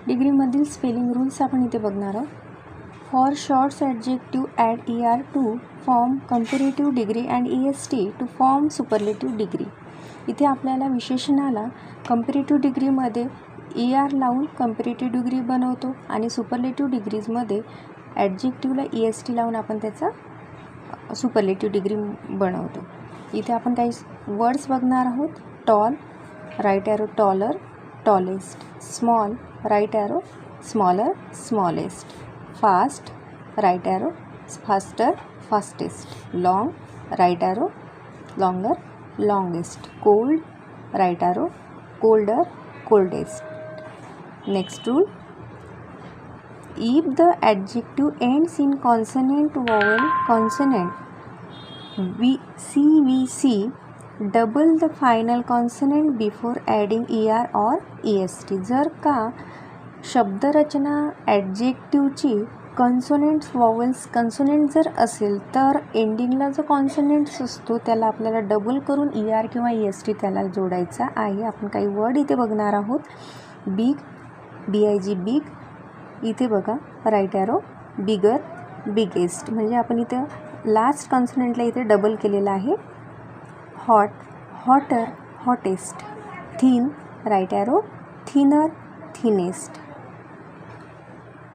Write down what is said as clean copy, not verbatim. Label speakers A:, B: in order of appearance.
A: डिग्रीमधील spelling rules आपण इथे बघणार आहोत. For shorts adjective add ER to form comparative degree and EST to form superlative degree. इथे आपल्याला विशेषणाला कंपेरेटिव्ह डिग्रीमध्ये ER लावून कंपेरेटिव्ह डिग्री बनवतो आणि सुपरलेटिव्ह डिग्रीजमध्ये ॲडजेक्टिव्हला EST लावून आपण त्याचा सुपरलेटिव्ह डिग्री बनवतो. इथे आपण काही वर्ड्स बघणार आहोत. Tall, right arrow taller, tallest. Small, right arrow smaller, smallest. Fast, right arrow faster, fastest. Long, right arrow longer, longest. Cold, right arrow colder, coldest. Next rule, if the adjective ends in consonant vowel consonant CVC, double the final consonant before adding ER or EST. जर का शब्दरचना ॲडजेक्टिव्हची कॉन्सोनंट्स vowels कन्सोनंट जर असेल तर एंडिंगला जो कॉन्सोनंट्स असतो त्याला आपल्याला डबल करून ER किंवा EST त्याला जोडायचा आहे. आपण काही वर्ड इथे बघणार आहोत. Big, BIG big. इथे बघा राईट ॲरो बिगर, बिगेस्ट. म्हणजे आपण इथे लास्ट कॉन्सोनंटला इथे डबल केलेला आहे. Hot, hotter, hottest. Thin, right arrow thinner, thinnest.